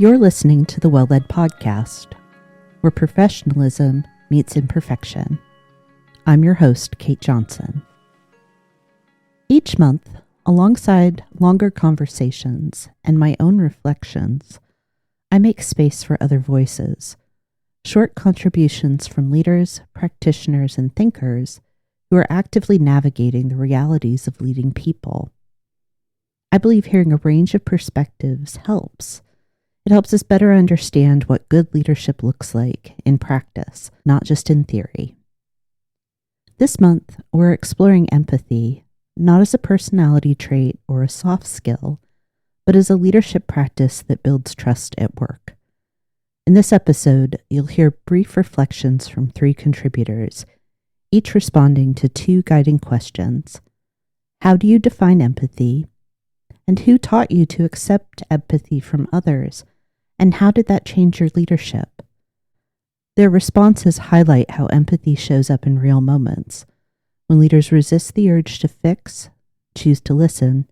You're listening to the Well Led Podcast, where professionalism meets imperfection. I'm your host, Kate Johnson. Each month, alongside longer conversations and my own reflections, I make space for other voices, short contributions from leaders, practitioners, and thinkers who are actively navigating the realities of leading people. I believe hearing a range of perspectives helps. It helps us better understand what good leadership looks like in practice, not just in theory. This month, we're exploring empathy, not as a personality trait or a soft skill, but as a leadership practice that builds trust at work. In this episode, you'll hear brief reflections from 3 contributors, each responding to 2 guiding questions. How do you define empathy? And who taught you to accept empathy from others? And how did that change your leadership? Their responses highlight how empathy shows up in real moments, when leaders resist the urge to fix, choose to listen,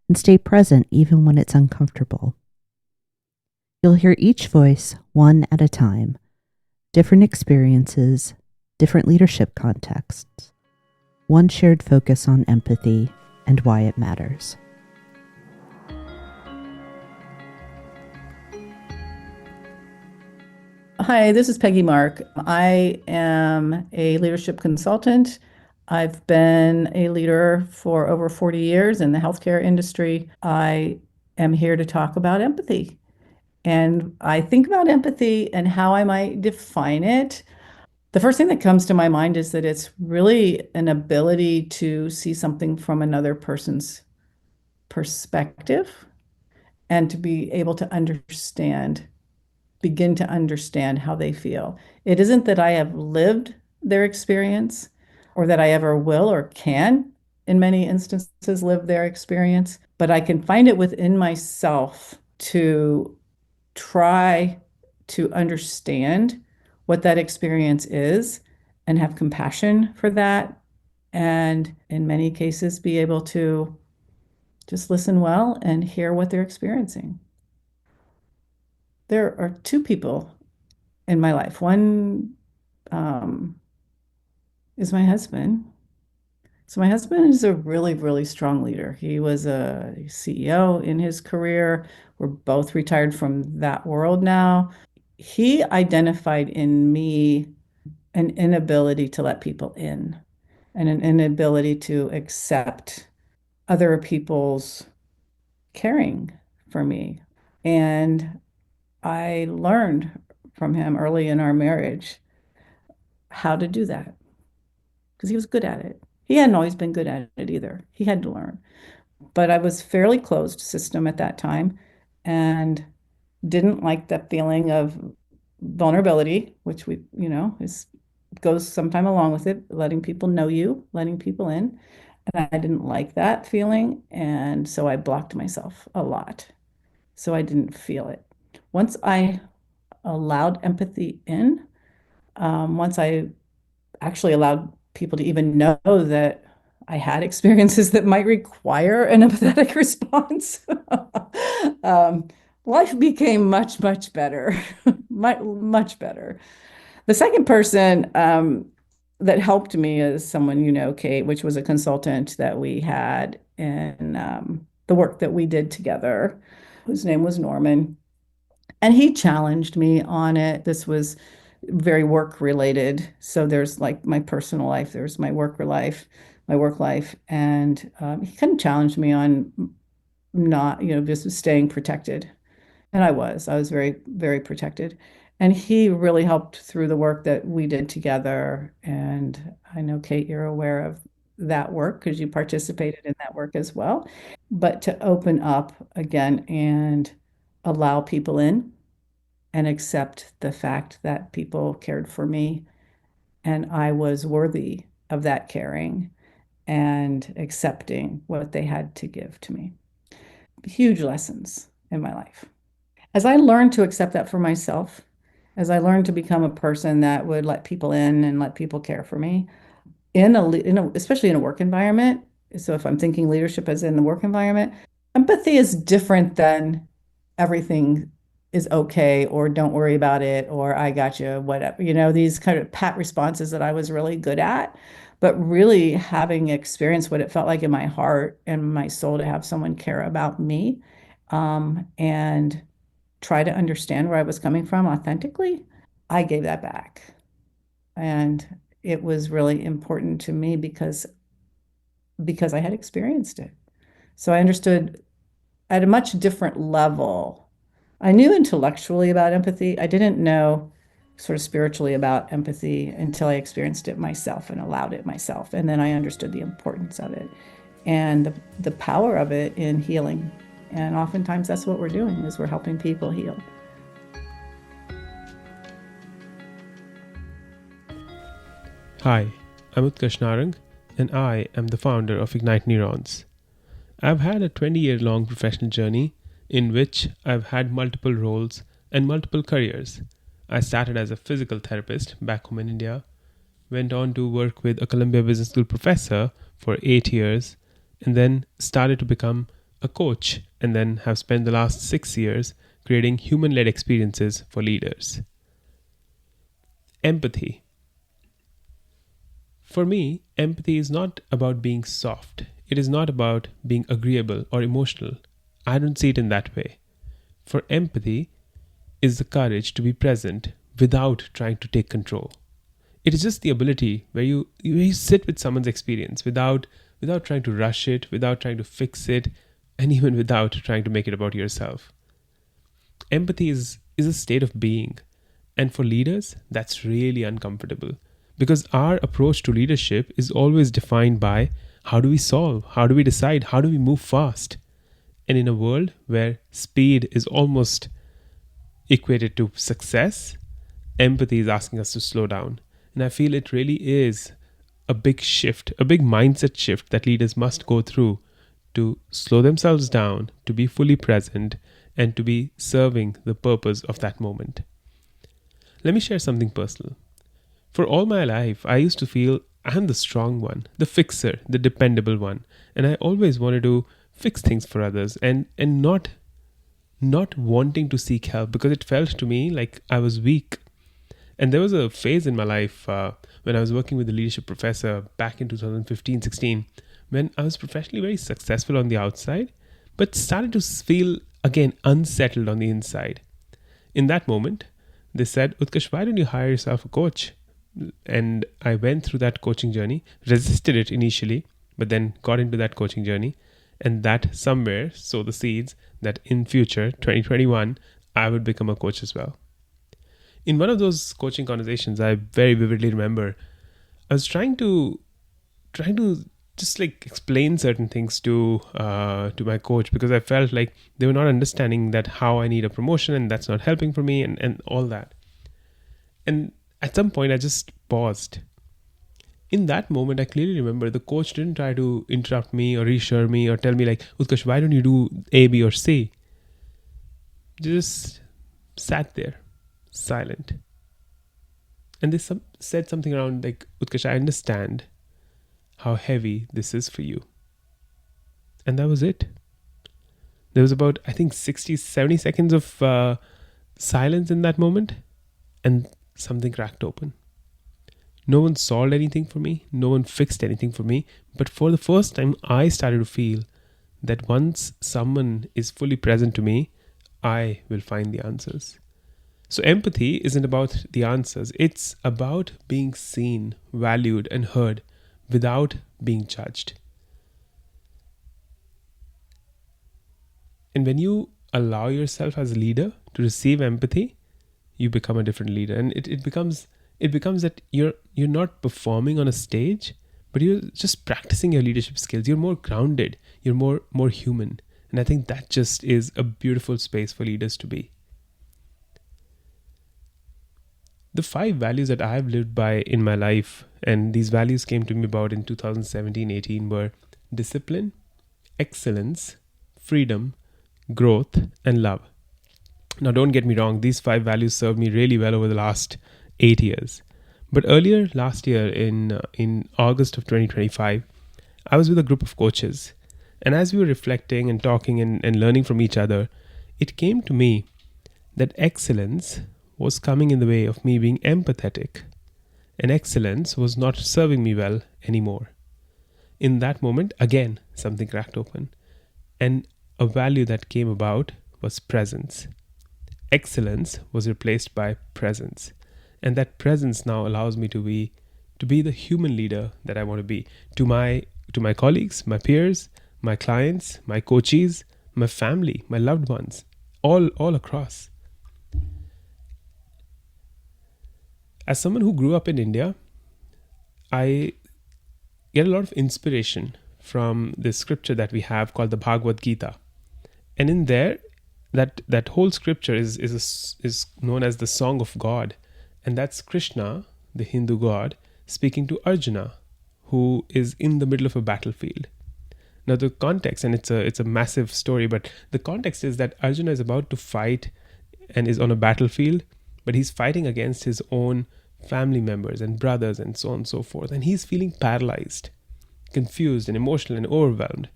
and stay present even when it's uncomfortable. You'll hear each voice one at a time, different experiences, different leadership contexts, one shared focus on empathy and why it matters. Hi, this is Peggy Mark. I am a leadership consultant. I've been a leader for over 40 years in the healthcare industry. I am here to talk about empathy. And I think about empathy and how I might define it. The first thing that comes to my mind is that it's really an ability to see something from another person's perspective and to be able to begin to understand how they feel. It isn't that I have lived their experience or that I ever will or can, in many instances, live their experience, but I can find it within myself to try to understand what that experience is and have compassion for that. And in many cases, be able to just listen well and hear what they're experiencing. There are 2 people in my life. One is my husband. So my husband is a really, really strong leader. He was a CEO in his career. We're both retired from that world now. He identified in me an inability to let people in and an inability to accept other people's caring for me. And I learned from him early in our marriage how to do that because he was good at it. He hadn't always been good at it either. He had to learn. But I was fairly closed system at that time and didn't like that feeling of vulnerability, which goes sometime along with it, letting people know you, letting people in. And I didn't like that feeling. And so I blocked myself a lot. So I didn't feel it. Once I allowed empathy in, once I actually allowed people to even know that I had experiences that might require an empathetic response, um, life became much, much better, much better. The second person that helped me is someone you know, Kate, which was a consultant that we had in the work that we did together, whose name was Norman. And he challenged me on it. This was very work related. So there's like my personal life, there's my work life. And he kind of challenged me on not, just staying protected. And I was very, very protected. And he really helped through the work that we did together. And I know, Kate, you're aware of that work because you participated in that work as well. But to open up again and allow people in and accept the fact that people cared for me and I was worthy of that caring and accepting what they had to give to me. Huge lessons in my life. As I learned to accept that for myself, as I learned to become a person that would let people in and let people care for me, especially in a work environment. So if I'm thinking leadership as in the work environment, empathy is different than everything is okay, or don't worry about it, or I got you, whatever, these kind of pat responses that I was really good at. But really having experienced what it felt like in my heart and my soul to have someone care about me, and try to understand where I was coming from authentically, I gave that back. And it was really important to me because I had experienced it. So I understood at a much different level. I knew intellectually about empathy. I didn't know sort of spiritually about empathy until I experienced it myself and allowed it myself. And then I understood the importance of it and the power of it in healing. And oftentimes that's what we're doing, is we're helping people heal. Hi, I'm Utkarsh, and I am the founder of Ignite Neurons. I've had a 20-year-long professional journey in which I've had multiple roles and multiple careers. I started as a physical therapist back home in India, went on to work with a Columbia Business School professor for 8 years, and then started to become a coach, and then have spent the last 6 years creating human-led experiences for leaders. Empathy. For me, empathy is not about being soft. It is not about being agreeable or emotional. I don't see it in that way. For empathy is the courage to be present without trying to take control. It is just the ability where you sit with someone's experience without trying to rush it, without trying to fix it, and even without trying to make it about yourself. Empathy is a state of being. And for leaders, that's really uncomfortable. Because our approach to leadership is always defined by how do we solve, how do we decide, how do we move fast. And in a world where speed is almost equated to success, empathy is asking us to slow down. And I feel it really is a big shift, a big mindset shift that leaders must go through to slow themselves down, to be fully present, and to be serving the purpose of that moment. Let me share something personal. For all my life, I used to feel I'm the strong one, the fixer, the dependable one. And I always wanted to fix things for others and not wanting to seek help because it felt to me like I was weak. And there was a phase in my life when I was working with a leadership professor back in 2015-16, when I was professionally very successful on the outside, but started to feel, again, unsettled on the inside. In that moment, they said, Utkarsh, why don't you hire yourself a coach? And I went through that coaching journey, resisted it initially, but then got into that coaching journey. And that somewhere sowed the seeds that in future, 2021, I would become a coach as well. In one of those coaching conversations, I very vividly remember, I was trying to just like explain certain things to my coach because I felt like they were not understanding that how I need a promotion and that's not helping for me and all that. And at some point, I just paused. In that moment, I clearly remember the coach didn't try to interrupt me or reassure me or tell me like, Utkarsh, why don't you do A, B, or C? They just sat there, silent. And they said something around like, Utkarsh, I understand how heavy this is for you. And that was it. There was about, I think, 60, 70 seconds of silence in that moment. And something cracked open. No one solved anything for me. No one fixed anything for me. But for the first time, I started to feel that once someone is fully present to me, I will find the answers. So empathy isn't about the answers. It's about being seen, valued, and heard without being judged. And when you allow yourself as a leader to receive empathy, you become a different leader. And it becomes that you're not performing on a stage, but you're just practicing your leadership skills. You're more grounded. You're more human. And I think that just is a beautiful space for leaders to be. The 5 values that I've lived by in my life, and these values came to me about in 2017-18, were discipline, excellence, freedom, growth, and love. Now, don't get me wrong, these 5 values served me really well over the last 8 years. But earlier last year, in August of 2025, I was with a group of coaches. And as we were reflecting and talking and learning from each other, it came to me that excellence was coming in the way of me being empathetic, and excellence was not serving me well anymore. In that moment, again, something cracked open, and a value that came about was presence. Excellence was replaced by presence, and that presence now allows me to be the human leader that I want to be to my colleagues, my peers, my clients, my coaches, my family, my loved ones, all across. As someone who grew up in India, I get a lot of inspiration from this scripture that we have called the Bhagavad Gita. And in there, that whole scripture is known as the Song of God. And that's Krishna, the Hindu god, speaking to Arjuna, who is in the middle of a battlefield. Now the context, and it's a massive story, but the context is that Arjuna is about to fight and is on a battlefield, but he's fighting against his own family members and brothers and so on and so forth. And he's feeling paralyzed, confused and emotional and overwhelmed.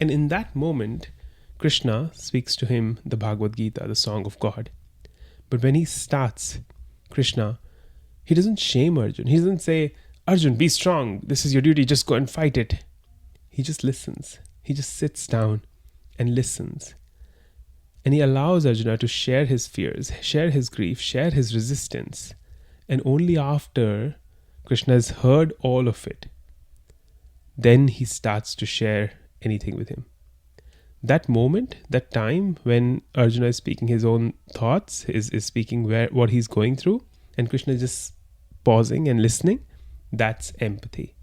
And in that moment, Krishna speaks to him the Bhagavad Gita, the Song of God. But when he starts, Krishna, he doesn't shame Arjun. He doesn't say, Arjun, be strong. This is your duty. Just go and fight it. He just listens. He just sits down and listens. And he allows Arjuna to share his fears, share his grief, share his resistance. And only after Krishna has heard all of it, then he starts to share anything with him. That moment, that time when Arjuna is speaking his own thoughts, is speaking what he's going through, and Krishna is just pausing and listening, that's empathy.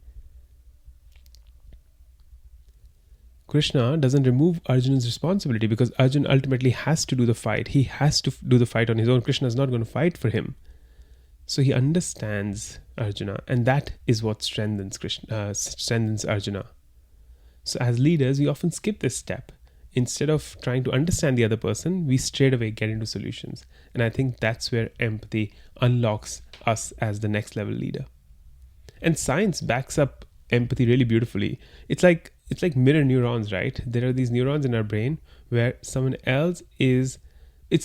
Krishna doesn't remove Arjuna's responsibility because Arjuna ultimately has to do the fight. He has to do the fight on his own. Krishna is not going to fight for him. So he understands Arjuna, and that is what strengthens Arjuna. So as leaders, we often skip this step. Instead of trying to understand the other person, we straight away get into solutions. And I think that's where empathy unlocks us as the next level leader. And science backs up empathy really beautifully. It's like mirror neurons, right? There are these neurons in our brain where it's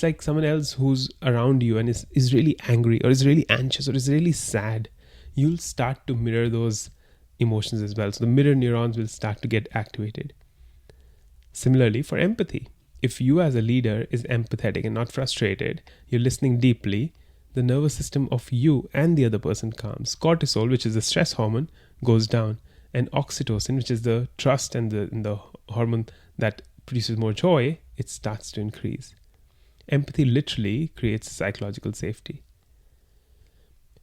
like someone else who's around you and is really angry or is really anxious or is really sad. You'll start to mirror those emotions as well. So the mirror neurons will start to get activated. Similarly, for empathy, if you as a leader is empathetic and not frustrated, you're listening deeply, the nervous system of you and the other person calms. Cortisol, which is the stress hormone, goes down. And oxytocin, which is the trust and the hormone that produces more joy, it starts to increase. Empathy literally creates psychological safety.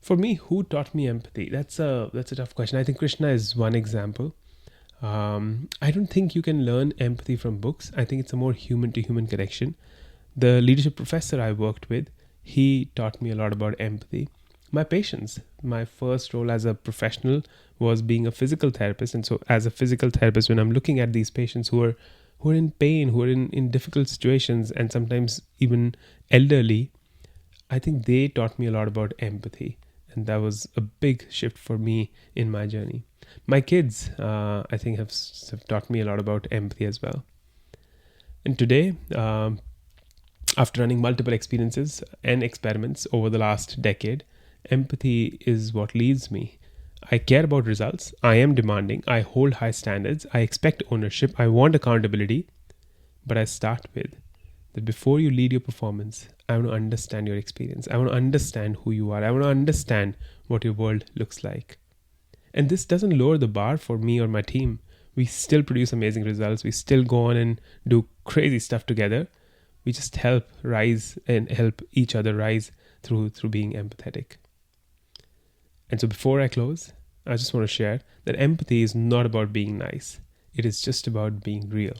For me, who taught me empathy? That's a tough question. I think Krishna is one example. I don't think you can learn empathy from books. I think it's a more human-to-human connection. The leadership professor I worked with, he taught me a lot about empathy. My patients, my first role as a professional was being a physical therapist. And so as a physical therapist, when I'm looking at these patients who are in pain, who are in difficult situations, and sometimes even elderly, I think they taught me a lot about empathy. And that was a big shift for me in my journey. My kids, I think, have taught me a lot about empathy as well. And today, after running multiple experiences and experiments over the last decade, empathy is what leads me. I care about results. I am demanding. I hold high standards. I expect ownership. I want accountability. But I start with that before you lead your performance, I want to understand your experience. I want to understand who you are. I want to understand what your world looks like. And this doesn't lower the bar for me or my team. We still produce amazing results. We still go on and do crazy stuff together. We just help rise and help each other rise through being empathetic. And so before I close, I just want to share that empathy is not about being nice. It is just about being real.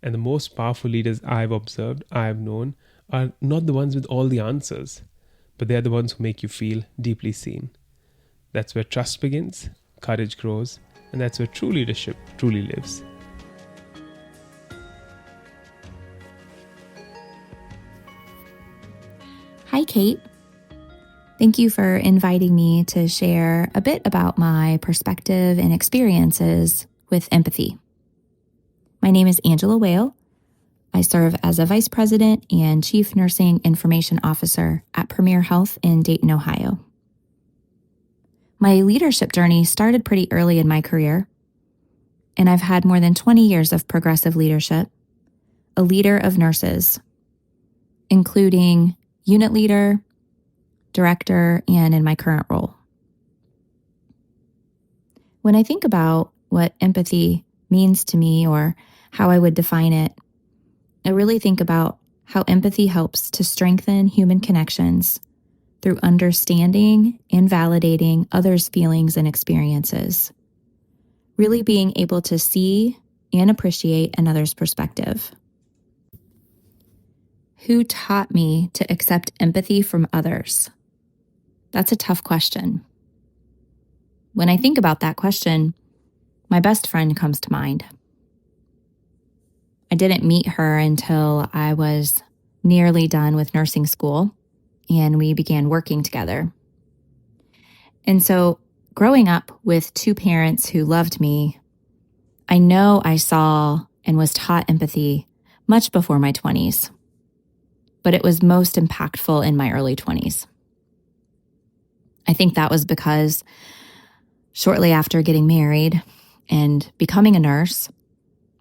And the most powerful leaders I've observed, I've known, are not the ones with all the answers, but they're the ones who make you feel deeply seen. That's where trust begins, courage grows, and that's where true leadership truly lives. Hi, Kate. Thank you for inviting me to share a bit about my perspective and experiences with empathy. My name is Angela Whale. I serve as a vice president and chief nursing information officer at Premier Health in Dayton, Ohio. My leadership journey started pretty early in my career, and I've had more than 20 years of progressive leadership, a leader of nurses, including unit leader, director, and in my current role. When I think about what empathy means to me or how I would define it, I really think about how empathy helps to strengthen human connections through understanding and validating others' feelings and experiences. Really being able to see and appreciate another's perspective. Who taught me to accept empathy from others? That's a tough question. When I think about that question, my best friend comes to mind. I didn't meet her until I was nearly done with nursing school, and we began working together. And so, growing up with two parents who loved me, I know I saw and was taught empathy much before my 20s, but it was most impactful in my early 20s. I think that was because shortly after getting married and becoming a nurse,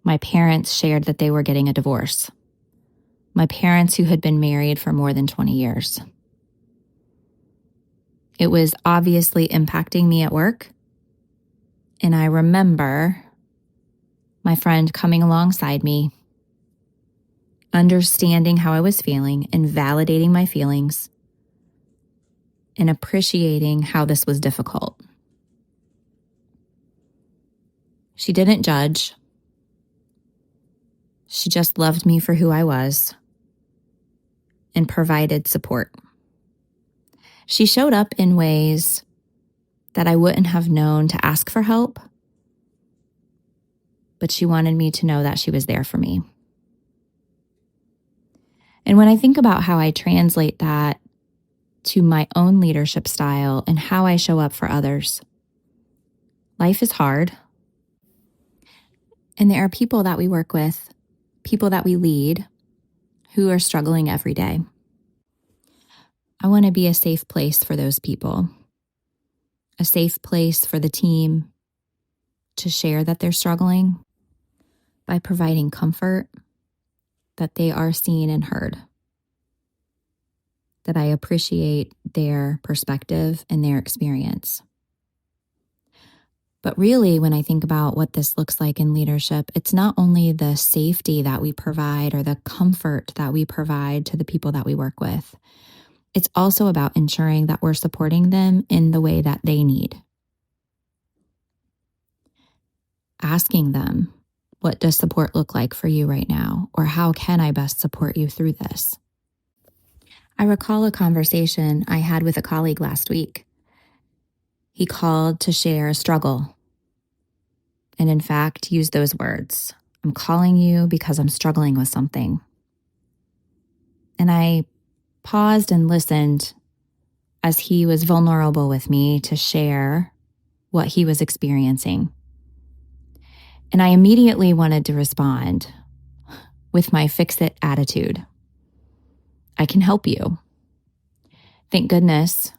my parents shared that they were getting a divorce. My parents who had been married for more than 20 years. It was obviously impacting me at work. And I remember my friend coming alongside me, understanding how I was feeling and validating my feelings and appreciating how this was difficult. She didn't judge. She just loved me for who I was and provided support. She showed up in ways that I wouldn't have known to ask for help, but she wanted me to know that she was there for me. And when I think about how I translate that to my own leadership style and how I show up for others, life is hard. And there are people that we work with, people that we lead, who are struggling every day. I want to be a safe place for those people, a safe place for the team to share that they're struggling by providing comfort, that they are seen and heard, that I appreciate their perspective and their experience. But really, when I think about what this looks like in leadership, it's not only the safety that we provide or the comfort that we provide to the people that we work with. It's also about ensuring that we're supporting them in the way that they need. Asking them, what does support look like for you right now? Or how can I best support you through this? I recall a conversation I had with a colleague last week. He called to share a struggle. And in fact, used those words. I'm calling you because I'm struggling with something. And I paused and listened as he was vulnerable with me to share what he was experiencing. And I immediately wanted to respond with my fix-it attitude. I can help you. Thank goodness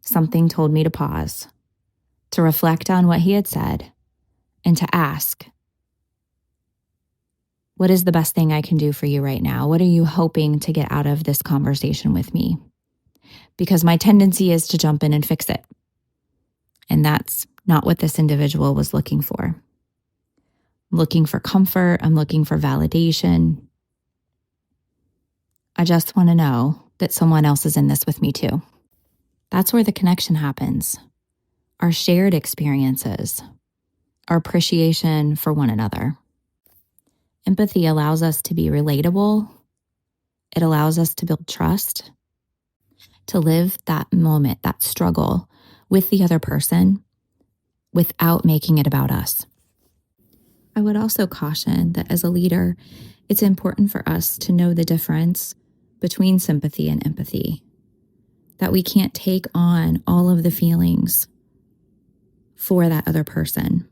something told me to pause, to reflect on what he had said, and to ask, what is the best thing I can do for you right now? What are you hoping to get out of this conversation with me? Because my tendency is to jump in and fix it. And that's not what this individual was looking for. I'm looking for comfort. I'm looking for validation. I just want to know that someone else is in this with me too. That's where the connection happens. Our shared experiences, our appreciation for one another. Empathy allows us to be relatable. It allows us to build trust, to live that moment, that struggle with the other person without making it about us. I would also caution that as a leader, it's important for us to know the difference between sympathy and empathy, that we can't take on all of the feelings for that other person,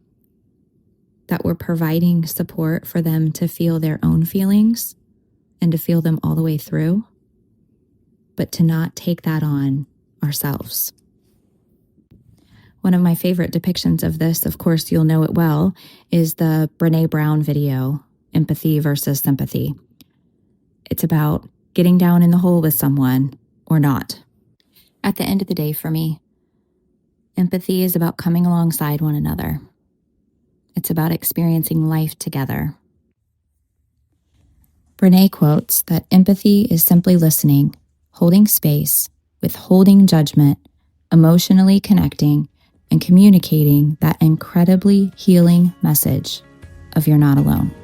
that we're providing support for them to feel their own feelings, and to feel them all the way through, but to not take that on ourselves. One of my favorite depictions of this, of course you'll know it well, is the Brené Brown video, Empathy versus Sympathy. It's about getting down in the hole with someone or not. At the end of the day, for me, empathy is about coming alongside one another. It's about experiencing life together. Brené quotes that empathy is simply listening, holding space, withholding judgment, emotionally connecting, and communicating that incredibly healing message of you're not alone.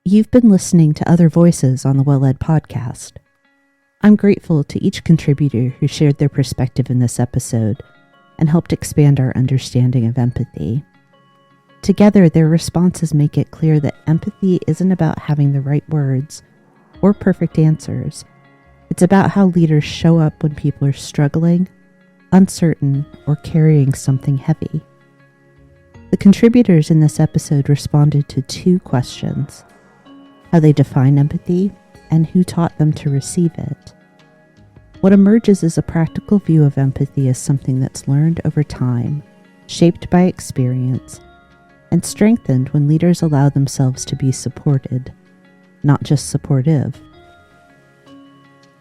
You've been listening to other voices on the Well-Led podcast. I'm grateful to each contributor who shared their perspective in this episode and helped expand our understanding of empathy. Together, their responses make it clear that empathy isn't about having the right words or perfect answers. It's about how leaders show up when people are struggling, uncertain, or carrying something heavy. The contributors in this episode responded to 2 questions: how they define empathy and who taught them to receive it. What emerges as a practical view of empathy is something that's learned over time, shaped by experience, and strengthened when leaders allow themselves to be supported, not just supportive.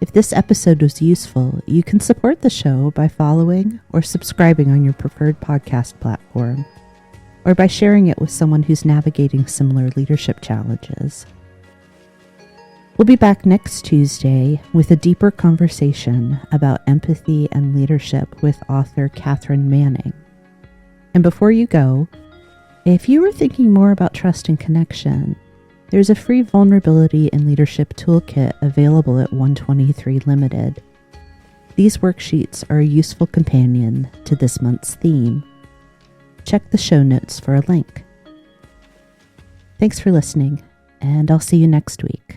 If this episode was useful, you can support the show by following or subscribing on your preferred podcast platform, or by sharing it with someone who's navigating similar leadership challenges. We'll be back next Tuesday with a deeper conversation about empathy and leadership with author Catherine Manning. And before you go, if you were thinking more about trust and connection, there's a free vulnerability and leadership toolkit available at 123 Limited. These worksheets are a useful companion to this month's theme. Check the show notes for a link. Thanks for listening, and I'll see you next week.